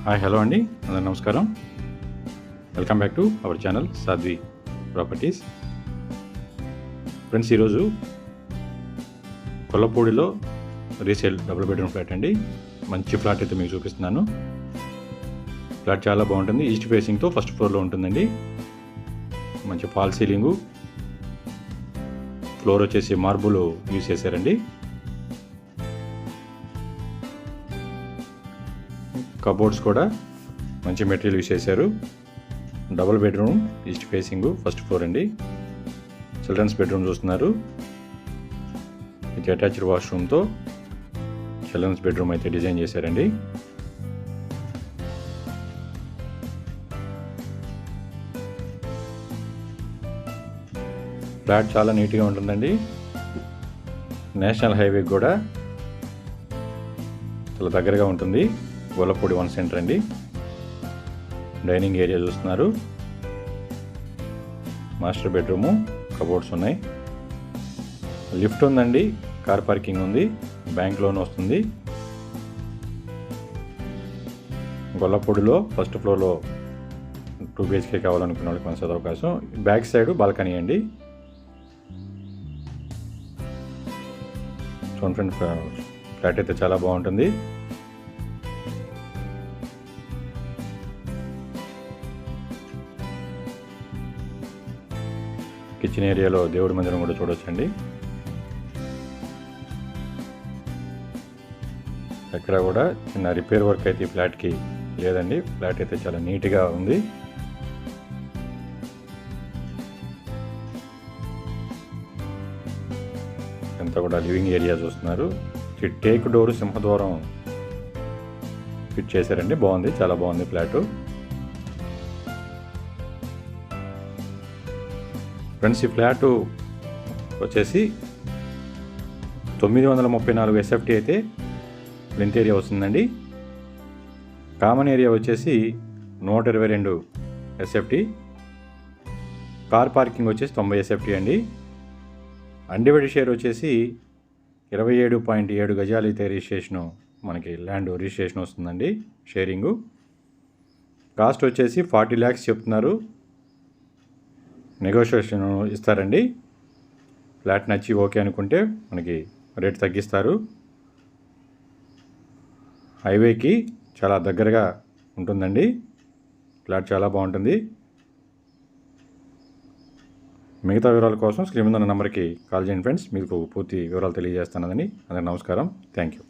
Hi hello అండి, అందరూ నమస్కారం. Welcome back to our channel Sadhvi Properties. Friends, ఈరోజు కొల్లపూడిలో రీసేల్ డబుల్ బెడ్రూమ్ ఫ్లాట్ అండి. మంచి ఫ్లాట్ అయితే మీకు చూపిస్తున్నాను. ఫ్లాట్ చాలా బాగుంటుంది. ఈస్ట్ ఫేసింగ్తో ఫస్ట్ ఫ్లోర్లో ఉంటుందండి. మంచి ఫాల్ సీలింగు, ఫ్లోర్ వచ్చేసి మార్బుల్ యూజ్ చేశారండి. కబోర్డ్స్ కూడా మంచి మెటీరియల్ యూజ్ చేశారు. Double bedroom, east facing, first floor అండి. చిల్డ్రన్స్ బెడ్రూమ్ చూస్తున్నారు. ఇది అటాచ్డ్ వాష్రూమ్తో చిల్డ్రన్స్ బెడ్రూమ్ అయితే డిజైన్ చేశారండి. ఫ్లాట్ చాలా నీట్గా ఉంటుందండి. నేషనల్ హైవే కూడా చాలా దగ్గరగా ఉంటుంది. గొల్లపూడి 1 సెంటర్ అండి. డైనింగ్ ఏరియా చూస్తున్నారు. మాస్టర్ బెడ్రూము, కబోర్డ్స్ ఉన్నాయి. లిఫ్ట్ ఉందండి. కార్ పార్కింగ్ ఉంది. బ్యాంక్ లోన్ వస్తుంది. గొల్లపూడిలో ఫస్ట్ ఫ్లోర్లో 2 BHK కావాలనుకున్న వాళ్ళకి మంచి అవకాశం. బ్యాక్ సైడ్ బాల్కనీ అండి. చూడండి ఫ్రెండ్, ఫ్లాట్ అయితే చాలా బాగుంటుంది. కిచెన్ ఏరియాలో దేవుడి మందిరం కూడా చూడొచ్చండి. ఎక్కడ కూడా చిన్న రిపేర్ వర్క్ అయితే ఈ ఫ్లాట్కి లేదండి. ఫ్లాట్ అయితే చాలా నీట్గా ఉంది. అంతా కూడా లివింగ్ ఏరియా చూస్తున్నారు. టేక్ డోర్, సింహద్వారం ఫిట్ చేశారండి. బాగుంది, చాలా బాగుంది ఫ్లాటు. ఫ్రెండ్స్, ఈ ఫ్లాటు వచ్చేసి 934 SFT అయితే ప్లింత్ ఏరియా వస్తుందండి. కామన్ ఏరియా వచ్చేసి 122 SFT. కార్ పార్కింగ్ వచ్చేసి 90 SFT అండి. అన్డివైడెడ్ షేర్ వచ్చేసి 27.7 గజాలు అయితే రిజిస్ట్రేషను, మనకి ల్యాండ్ రిజిస్ట్రేషన్ వస్తుందండి. షేరింగు కాస్ట్ వచ్చేసి 40 lakhs చెప్తున్నారు. నెగోషియేషన్ ఇస్తారండి. ఫ్లాట్ నచ్చి ఓకే అనుకుంటే మనకి రేట్ తగ్గిస్తారు. హైవేకి చాలా దగ్గరగా ఉంటుందండి. ఫ్లాట్ చాలా బాగుంటుంది. మిగతా వివరాల కోసం స్క్రీన్ మీద ఉన్న నెంబర్కి కాల్ చేయండి ఫ్రెండ్స్. మీకు పూర్తి వివరాలు తెలియజేస్తానని. అందరికీ నమస్కారం. Thank you.